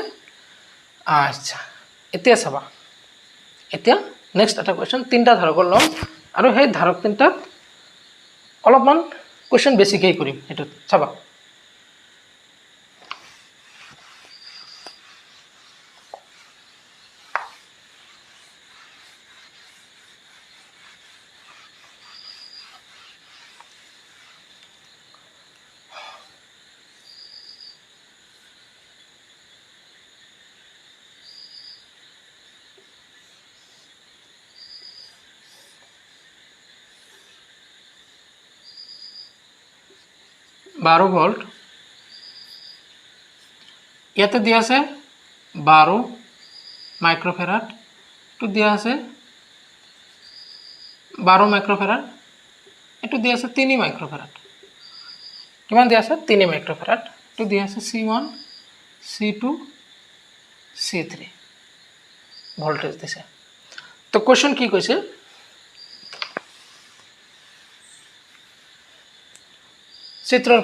আচ্ছা এতিয়া চাবা এতিয়া নেক্সট এটা কোৱেশ্চন তিনটা ধাৰকৰ লম আৰু সেই ধাৰক তিনটা অলপমান কোৱেশ্চন বেছিকৈ কৰিম এটো চাবা बारो भोल्ट ইয়াতে দিয়া আছে 12 মাইক্রোফেরাড তো দিয়া আছে 12 মাইক্রোফেরাড এটো দিয়া আছে 3 মাইক্রোফেরাড কিমান দিয়া আছে 3 মাইক্রোফেরাড তো দিয়া আছে C1 C2 C3 ভোল্টেজ দিছে তো কোশ্চেন কি কৈছে চিত্ৰৰ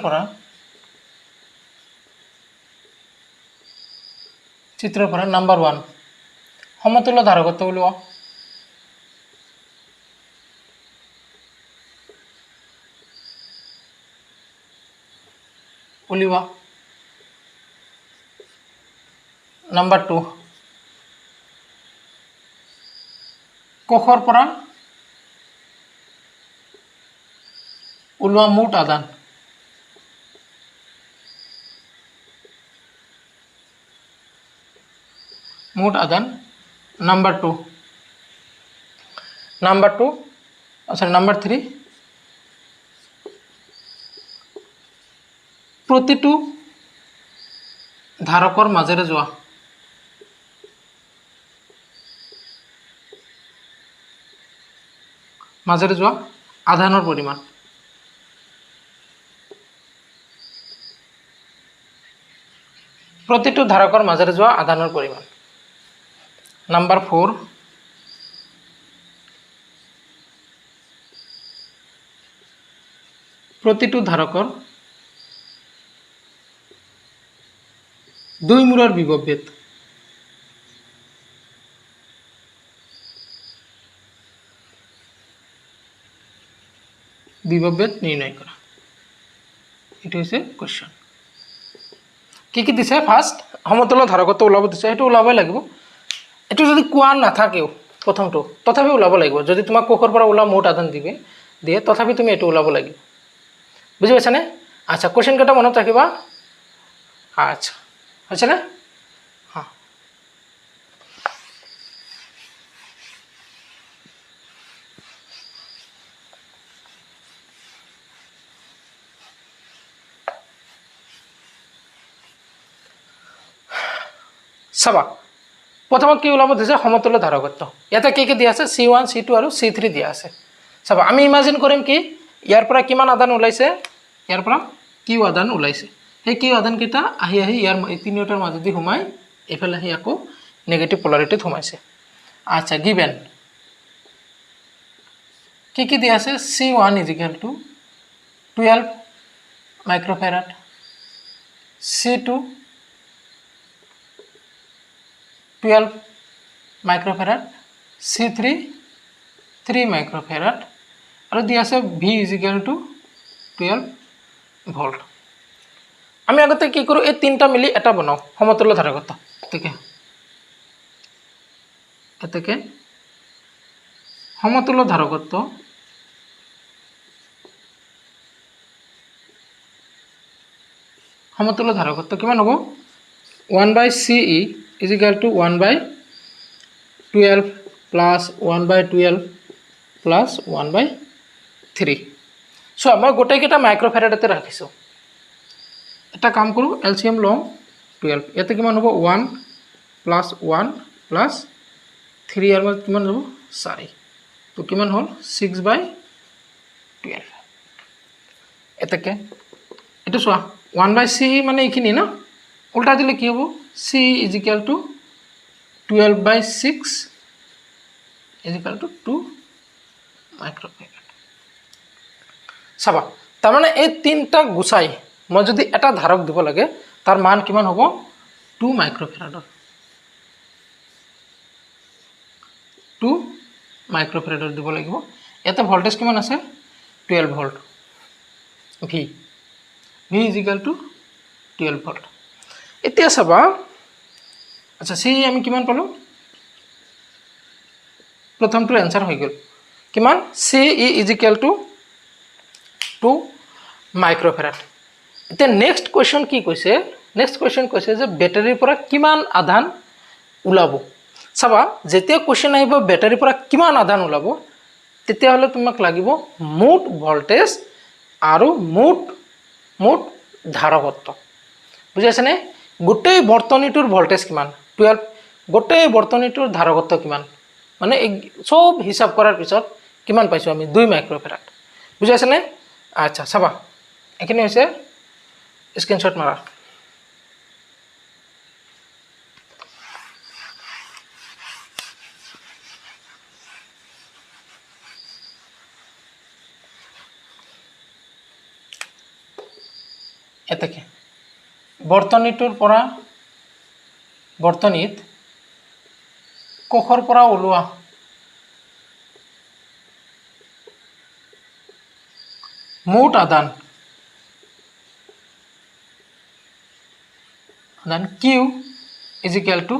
পৰা নাম্বাৰ 1 সমতুল্য ধাৰকত্ব উলিওৱা নাম্বাৰ 2 কোষৰ পৰা উলিওৱা মুঠ আদান मोट आदान नंबर 2 सॉरी नंबर 3 प्रतिटू धारकर मजेरे जोआ आधानर परिमाण प्रतिटू धारकर मजेरे जोआ आधानर परिमाण नंबर 4 प्रतिटू धारकर दुई मूरर विभवभेद निर्णय करा एटु होइसे क्वेश्चन की दिसे फार्स्ट समतुल्य धारकत्व ओलाब दिसे एटु ओलाबই লাগিব এটো যদি কোৱা নাথাকেও প্ৰথমটো তথাপি ওলাব লাগিব যদি তোমাক কোষৰ পৰা ওলা মোট আদান দিয়ে তথাপি তুমি এটো ওলাব লাগিব বুজি পাইছানে আচ্ছা কোশ্চেন কেটা মনত ৰাখিবা আচ্ছা হৈছে না হ্যাঁ চাবা प्रथम कि ओलाब दिसे समतुल्य धारकत्व इते कि दिया আছে C1 C2 और C3 दिया আছে चाबा आमी इमाजिन करिम कि यार পৰা কিমান আদান ওলাইছে ইয়াৰ পৰা কিউ আদান ওলাইছে সেই কিউ আদান কিটা আহি ইয়াৰ তিনিটাৰ মাজদি ঘুমাই এফালে আহি আকৌ নেগেটিভ পোলাৰিটিত ঘুমাইছে আচ্ছা গিভেন কি দিয়া আছে C1 = 12 microfarad C2 12 microfarad C3 3 microfarad और दिया আছে V = 12 ভোল্ট আমি আগতে কি কৰো এই তিনটা মিলি এটা বনাও সমতুল্য ধাৰকত্ব এতেকে সমতুল্য ধাৰকত্ব সমতুল্য ধাৰকত্ব কিমান হ'ব 1/CE is equal two 1/12 plus 1/12 plus 1/3 চোৱা মই গোটেইকেইটা মাইক্ৰ'ফেৰাডতে ৰাখিছোঁ এটা কাম কৰোঁ এলচিএম লওঁ 12 ইয়াতে কিমান হ'ব 1 প্লাছ 1 প্লাছ 3 ইয়াৰ মাজত কিমান হ'ব 4 তো কিমান হ'ল 6/12 এটাকে এটা চোৱা 1/CE মানে এইখিনি না উল্টা দিলে কি হ'ব C is equal two 12/6 is equal two 2 মাইক্ৰ'ফেৰাড চাবা তাৰমানে এই তিনিটা গুচাই মই যদি এটা ধাৰক দিব লাগে তাৰ মান কিমান হ'ব 2 মাইক্ৰ'ফেৰাডৰ 2 মাইক্ৰ'ফেৰাডৰ দিব লাগিব ইয়াতে ভল্টেজ কিমান আছে 12 volt V is equal two 12 volt এতিয়া চাবা আচ্ছা সি আমি কিমান পালোঁ প্ৰথমটোৰ এনসাৰ হৈ গ'ল কিমান CE ইজ ইকুৱেল টু 2 মাইক্ৰ'ফেৰাড এতিয়া নেক্সট কুৱেশ্যন কি কৈছে নেক্সট কুৱেশ্যন কৈছে যে বেটাৰীৰ পৰা কিমান আধান ওলাব চাবা যেতিয়া কুৱেশ্যন আহিব বেটাৰীৰ পৰা কিমান আধান ওলাব তেতিয়াহ'লে তোমাক লাগিব মুঠ ভল্টেজ আৰু মুঠ ধাৰকত্ব বুজি আছেনে গোটেই বৰ্তনীটোৰ ভল্টেজ কিমান 12 গোটেই বৰ্তনীটোৰ ধাৰকত্ব কিমান মানে সব হিসাব কৰাৰ পিছত কিমান পাইছোঁ আমি 2 মাইক্ৰ'ফেৰাড বুজি আছেনে আচ্ছা চাবা এইখিনি হৈছে স্ক্ৰীনশ্বট মাৰা এটাকে বৰ্তনীটোৰ পৰা বৰ্তনীত কোষৰ পৰা ওলোৱা মুঠ আদান Q ইজ ইকুৱেল টু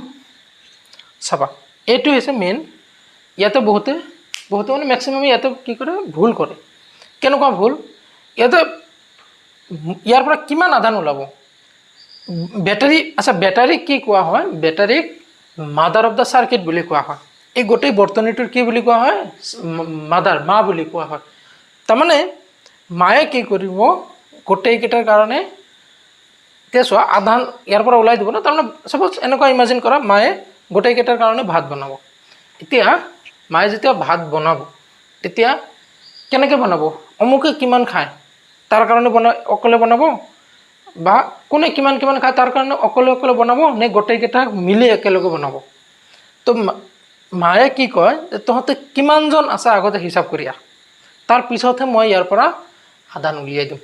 চাবা এইটো হৈছে মেইন ইয়াতে বহুতে মানে মেক্সিমাম ইয়াতে কি কৰে ভুল কৰে কেনেকুৱা ভুল ইয়াতে ইয়াৰ পৰা কিমান আদান ওলাব বেটাৰী আচ্ছা বেটাৰী কি কোৱা হয় বেটাৰীক মাদাৰ অফ দ্য সাৰ্কিট বুলি কোৱা হয় এই গোটেই বৰ্তনীটোৰ কি বুলি কোৱা হয় মাদাৰ মা বুলি কোৱা হয় তাৰমানে মায়ে কি কৰিব গোটেইকেইটাৰ কাৰণে এতিয়া চোৱা আধান ইয়াৰ পৰা ওলাই দিব না তাৰমানে সাপোজ এনেকুৱা ইমাজিন কৰা মায়ে গোটেইকেইটাৰ কাৰণে ভাত বনাব এতিয়া মায়ে যেতিয়া ভাত বনাব তেতিয়া কেনেকৈ বনাব অমুকে কিমান খায় তাৰ কাৰণে অকলে বনাব বা কোনে কিমান খায় তাৰ কাৰণে অকলে বনাব নে গোটেইকেইটা মিলি একেলগে বনাব তো মায়ে কি কয় যে তহঁতে কিমানজন আছে আগতে হিচাপ কৰি আহ তাৰ পিছতহে মই ইয়াৰ পৰা আধান উলিয়াই দিম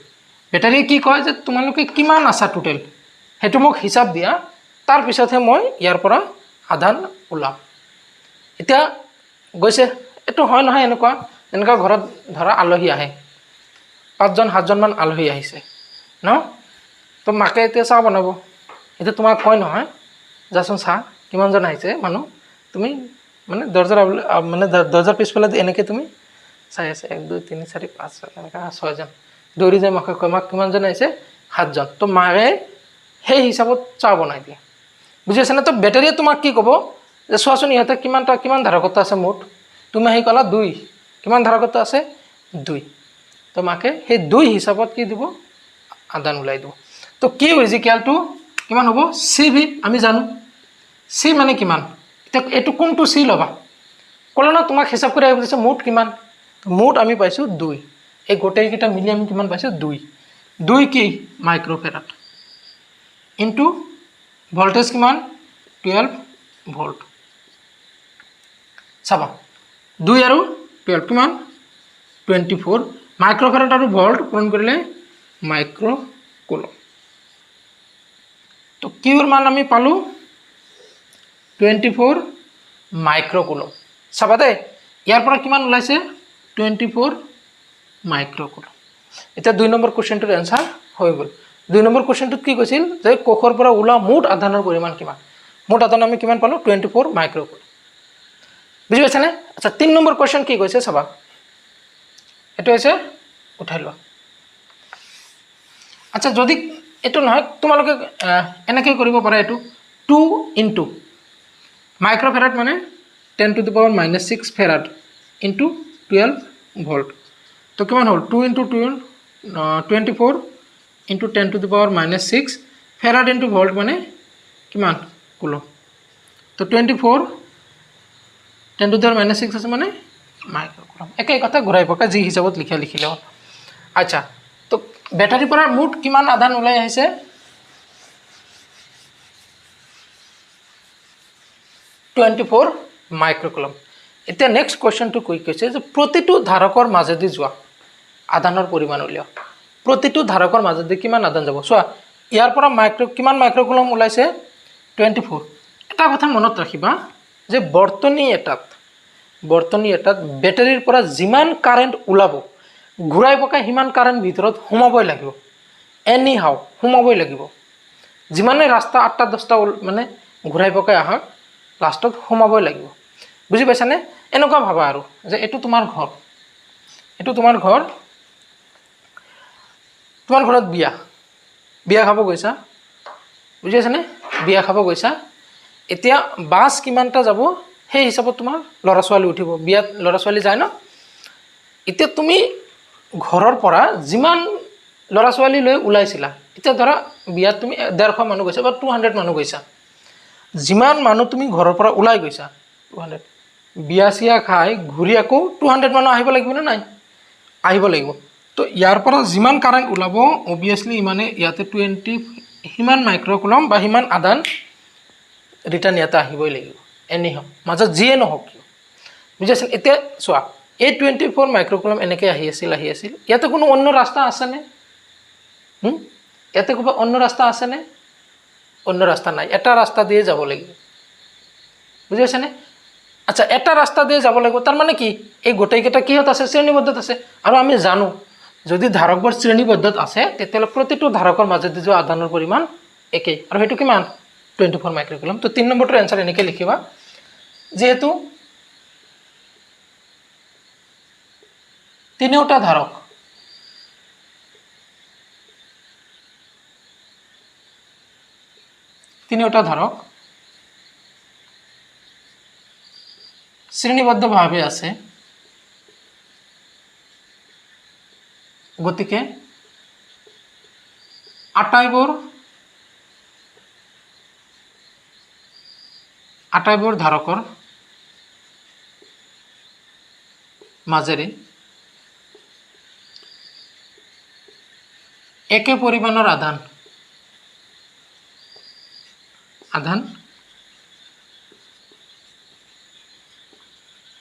বেটাৰীয়ে কি কয় যে তোমালোকে কিমান আছা টোটেল সেইটো মোক হিচাপ দিয়া তাৰ পিছতহে মই ইয়াৰ পৰা আধান ওলাম এতিয়া গৈছে এইটো হয় নহয় এনেকুৱা ঘৰত ধৰা আলহী আহে 5জন 7জন মান আলহী আহিছে ন তো মাকে এতিয়া চাহ বনাব এতিয়া তোমাক কয় নহয় যাচোন চাহ কিমানজন আহিছে মানুহ তুমি মানে দৰ্জাৰ পিছফালে এনেকৈ তুমি চাই আছে 1 2 3 4 5 এনেকৈ 6জন দৌৰি যায় মাকে কয় মাক কিমানজন আহিছে 7জন তো মায়ে সেই হিচাপত চাহ বনাই দিয়ে বুজি আছে না তো বেটাৰীয়ে তোমাক কি ক'ব যে চোৱাচোন ইহঁতে কিমান ধাৰকত্ব আছে মুঠ তুমি আহি ক'লা 2 কিমান ধাৰকত্ব আছে 2 তো মাকে সেই 2 হিচাপত কি দিব আদান ওলাই দিব তো Q ইজ ইকুৱেল টু কিমান হ'ব CV আমি জানো C মানে কিমান এতিয়া এইটো কোনটো C ল'বা ক'লে না তোমাক হিচাপ কৰি আহিব দিছে মুঠ কিমান মুঠ আমি পাইছোঁ 2 এই গোটেইকেইটা মিলি আমি কিমান পাইছোঁ 2 কি মাইক্ৰ'ফেৰাড ইনটু ভল্টেজ কিমান 12 ভোল্ট চাবা 2 আৰু 12 কিমান 24 মাইক্ৰ'ফেৰাড আৰু ভোল্ট পূৰণ কৰিলে মাইক্ৰ'কুলম তো কিউৰ মান আমি পালোঁ 24 মাইক্ৰ'কুলম চাবা দে ইয়াৰ পৰা কিমান ওলাইছে 24 মাইক্ৰ'কুলম এতিয়া 2 নম্বৰ কুৱেশ্যনটোৰ এনসাৰ হৈ গ'ল 2 নম্বৰ কুৱেশ্যনটোত কি কৈছিল যে কোষৰ পৰা ওলোৱা মুঠ আধানৰ পৰিমাণ কিমান মুঠ আধান আমি কিমান পালোঁ 24 মাইক্ৰ'কুলম বুজি পাইছানে আচ্ছা 3 নম্বৰ কুৱেশ্যন কি কৈছে চাবা এইটো হৈছে উঠাই লোৱা আচ্ছা যদি এইটো নহয় তোমালোকে এনেকৈ কৰিব পাৰা এইটো 2 ইনটু মাইক্ৰ'ফেৰাড মানে 10⁻⁻6 ফেৰাড ইনটু 12 ভোল্ট তো কিমান হ'ল 2 ইনটু 2 24 ইনটু 10⁻⁻6 ফেৰাড ইনটু ভোল্ট মানে কিমান কুলম তো 24 10⁻⁻6 আছে মানে মাইক্ৰ'কুলম একেই কথা ঘূৰাই পকাই যি হিচাপত লিখিলে হ'ল আচ্ছা তো বেটাৰীৰ পৰা মুঠ কিমান আধান ওলাই আহিছে 24 মাইক্ৰ'কুলম এতিয়া নেক্সট কুৱেশ্যনটো কৈ কৈছে যে প্ৰতিটো ধাৰকৰ মাজেদি যোৱা আধানৰ পৰিমাণ উলিয়াওক প্ৰতিটো ধাৰকৰ মাজেদি কিমান আধান যাব চোৱা ইয়াৰ পৰা কিমান মাইক্ৰ'কুলম ওলাইছে 24 এটা কথা মনত ৰাখিবা যে বৰ্তনী এটাত বেটাৰীৰ পৰা যিমান কাৰেণ্ট ওলাব ঘূৰাই পকাই সিমান কাৰেণ্ট ভিতৰত সোমাবই লাগিব এনি হাও সোমাবই লাগিব যিমানে ৰাস্তা 8টা 10টা মানে ঘূৰাই পকাই আহক লাষ্টত সোমাবই লাগিব বুজি পাইছানে এনেকুৱা ভাবা আৰু যে এইটো তোমাৰ ঘৰত বিয়া খাব গৈছা বুজি পাইছানে বিয়া খাব গৈছা এতিয়া বাছ কিমানটা যাব সেই হিচাপত তোমাৰ ল'ৰা ছোৱালী উঠিব বিয়াত ল'ৰা ছোৱালী যায় ন এতিয়া তুমি ঘৰৰ পৰা যিমান ল'ৰা ছোৱালী লৈ ওলাইছিলা এতিয়া ধৰা বিয়াত তুমি 150 মানুহ গৈছা বা 200 মানুহ গৈছা যিমান মানুহ তুমি ঘৰৰ পৰা ওলাই গৈছা 200 বিয়া চিয়া খাই ঘূৰি আকৌ 200 মানুহ আহিব লাগিব না নাই আহিব লাগিব তো ইয়াৰ পৰা যিমান কাৰেণ্ট ওলাব অবভিয়াছলি ইমানে ইয়াতে 20 সিমান মাইক্ৰ'কুলম বা সিমান আধান ৰিটাৰ্ণ ইয়াতে আহিবই লাগিব এনি হওক মাজত যিয়ে নহওক কিয় বুজিছেন এতিয়া চোৱা এই 24 মাইক্ৰ'কুলম এনেকৈ আহি আছিল ইয়াতে কোনো অন্য ৰাস্তা আছেনে ইয়াতে কিবা অন্য ৰাস্তা আছেনে অন্য ৰাস্তা নাই এটা ৰাস্তা দিয়ে যাব লাগিব বুজি পাইছানে আচ্ছা এটা ৰাস্তা দিয়ে যাব লাগিব তাৰ মানে কি এই গোটেইকেইটা কিহত আছে শ্ৰেণীবদ্ধত আছে আৰু আমি জানো যদি ধাৰকবোৰ শ্ৰেণীবদ্ধত আছে তেতিয়াহ'লে প্ৰতিটো ধাৰকৰ মাজেদি যোৱা আধানৰ পৰিমাণ একেই আৰু সেইটো কিমান 24 মাইক্ৰ'কুলম তো 3 নম্বৰটোৰ এনসাৰ এনেকৈ লিখিবা যেহেতু তিনিওটা ধাৰক শ্ৰেণীবদ্ধভাৱে আছে গতিকে আটাইবোৰ ধাৰকৰ মাজেৰে একে পৰিমাণৰ আধান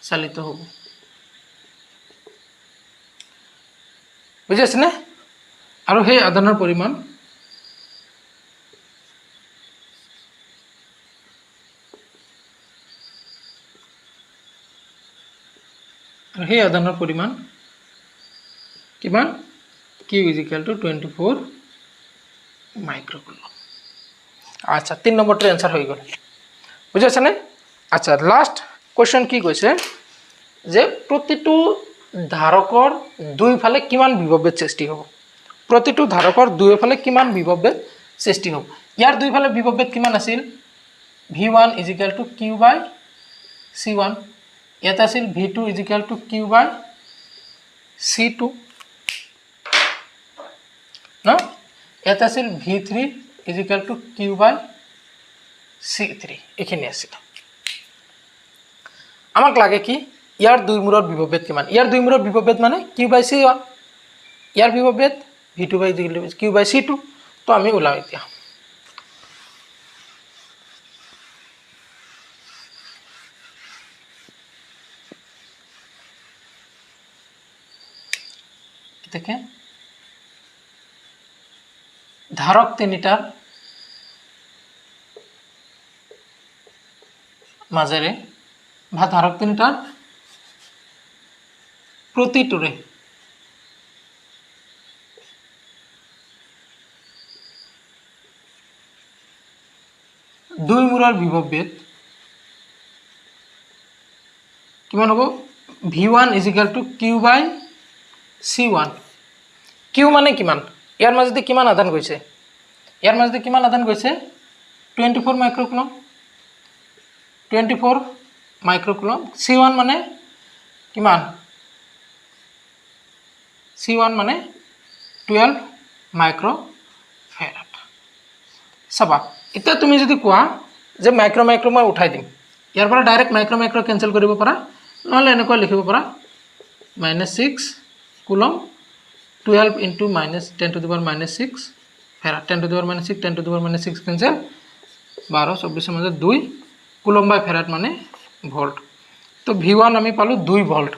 চালিত হ'ব বুজি আছেনে আৰু সেই আধানৰ পৰিমাণ কিমান Q = 24 মাইক্ৰ'কুলম আচ্ছা 3 নম্বৰটোৰ এনসাৰ হৈ গ'ল বুজি আছেনে আচ্ছা লাষ্ট কোৱেশ্চন কি কৈছে যে প্ৰতিটো ধাৰকৰ দুইফালে কিমান বিভৱবেদ সৃষ্টি হ'ব প্ৰতিটো ধাৰকৰ দুইফালে কিমান বিভৱবেদ সৃষ্টি হ'ব ইয়াৰ দুইফালে বিভৱবেদ কিমান আছিল V1 = Q/C1 ইয়াত আছিল V2 = Q/C2 ন ইয়াত আছিল V3 = Q/C3 এখিনি আছিল আমাক লাগে কি ইয়াৰ দুই মূৰৰ বিভৱবেদ কিমান ইয়াৰ দুই মূৰৰ বিভৱবেদ মানে Q/C1 ইয়াৰ বিভৱবেদ V2 Q/C2 তো আমি ওলাও এতিয়া দেখে ধাৰক তিনিটাৰ মাজেৰে বা ধাৰক তিনিটাৰ প্ৰতিটোৰে দুই মূৰৰ বিভৱবেদ কিমান হ'ব V1 = Q/C1 Q মানে কিমান ইয়াৰ মাজতে কিমান আধান গৈছে ইয়াৰ মাজতে কিমান আদান গৈছে 24 মাইক্ৰকুলম 24 মাইক্ৰকুলম C1 মানে কিমান C1 মানে 12 মাইক্ৰ'ফেৰাড চাবা এতিয়া তুমি যদি কোৱা যে মাইক্ৰ মই উঠাই দিম ইয়াৰ পৰা ডাইৰেক্ট মাইক্ৰ কেনসেল কৰিব পাৰা নহলে এনেকৈ লিখিব পাৰা -6 coulomb 12 into -10 to the power -6 ফেৰাড 10 to the power -6 10 to the power -6 cancel 12 24 মাজত 2 কুলম বাই ফেৰাড মানে ভোল্ট তো V1 আমি পালো 2 ভোল্ট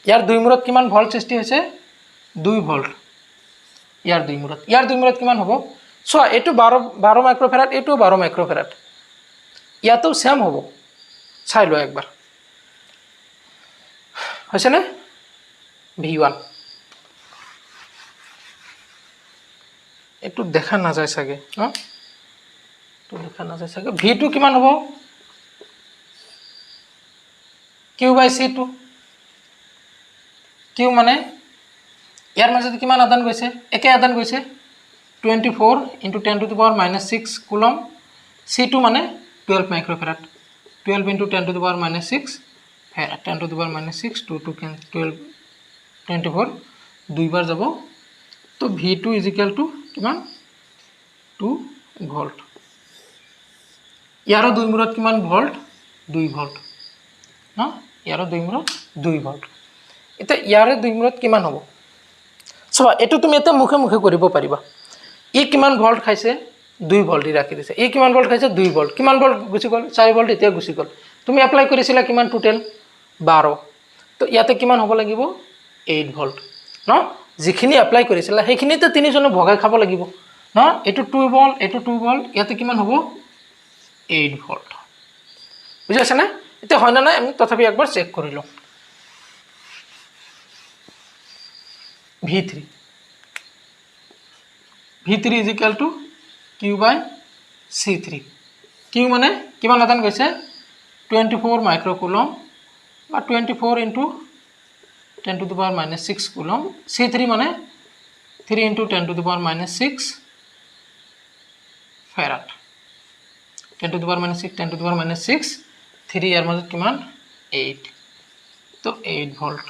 ইয়াৰ দুই মূৰত কিমান ভোল্ট সৃষ্টি হৈছে 2 ভোল্ট ইয়াৰ দুই মূৰত কিমান হ'ব সো এটো 12 মাইক্রোফ্যারাড এটো 12 মাইক্রোফ্যারাড ইয়াতো সেম হ'ব চাই লো একবার হৈছে না V1 এটো দেখা না যায় সাগে হ্যাঁ তো দেখা না যায় সাগে V2 কিমান হ'ব Q/C2 Q মানে ইয়াৰ মাজত কিমান আদান গৈছে একে আদান গৈছে 24 into 10 to the power -6 coulomb C2 মানে 12 microfarad 12 into 10 to the power -6 farad 10 to the power -6 2 2 12 24 দুইবার যাব তো V2 কিমান 2 ভোল্ট ইয়াৰো দুই মূৰত কিমান ভোল্ট 2 ভোল্ট না ইয়াৰো দুই মূৰত 2 ভোল্ট এটা ইয়াৰে দুই মূৰত কিমান হ'ব সবা এটো তুমি এটা মুখে মুখে কৰিব পাৰিবা ই কিমান ভোল্ট খাইছে 2 ভোল্ট ৰাখি দিছে ই কিমান ভোল্ট খাইছে 2 ভোল্ট কিমান ভোল্ট গুছি গল 4 ভোল্ট এতিয়া গুছি গল তুমি এপ্লাই কৰিছিলা কিমান টোটাল 12 তো ইয়াতে কিমান হ'ব লাগিব 8 ভোল্ট ন যিখিনি এপ্লাই কৰিছিলা সেইখিনিতে তিনিজনে ভগাই খাব লাগিব ন এটো 2 ভোল্ট এটো 2 ভোল্ট ইয়াতে কিমান হ'ব 8 ভোল্ট বুঝাইছে না এটা হয় না আমি তথাপি একবার চেক কৰি লওঁ V3 is equal to Q/C3 Q মানে কিমান আদান গৈছে 24 মাইক্রোকুলম বা 24 into 10 to the power -6 coulomb C3 মানে 3 into 10 to the power -6 farad 10 to the power -6 10 to the power -6 3 এর মাজত কিমান 8 তো 8 ভোল্ট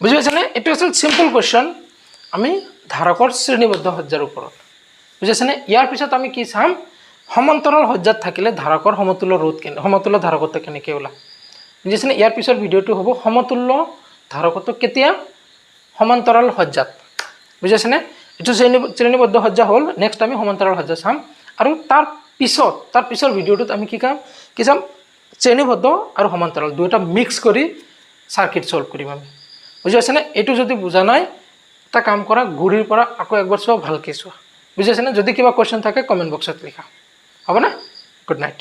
বুঝি পাইছে না এটা আসলে সিম্পল কোশ্চেন আমি ধাৰকৰ শ্ৰেণীবদ্ধ সজ্জাৰ ওপৰত বুজিছে না ইয়াৰ পিছত আমি কি চাম সমান্তৰাল সজ্জাত থাকিলে ধাৰকৰ সমতুল্য ৰোধ কেনে সমতুল্য ধাৰকত্ব কেনেকৈ ওলা বুজিছে না ইয়াৰ পিছৰ ভিডিওটো হ'ব সমতুল্য ধাৰকত্ব কেতিয়া সমান্তৰাল সজ্জাত বুজিছে না এটো শ্ৰেণীবদ্ধ সজ্জা হল নেক্সট আমি সমান্তৰাল সজ্জা চাম আৰু তাৰ পিছৰ ভিডিওটোত আমি কি চাম শ্ৰেণীবদ্ধ আৰু সমান্তৰাল দুটা মিক্স কৰি সাৰ্কিট সলভ কৰিম আমি বুঝি আছে না এটো যদি বুজা নাই এটা কাম কৰা ঘুৰিৰ পৰা আকৌ একবাৰ চোৱা ভালকৈ চোৱা বুজি আছে না যদি কিবা কোশ্চেন থাকে কমেন্ট বক্সত লিখা হ'ব না গুড নাইট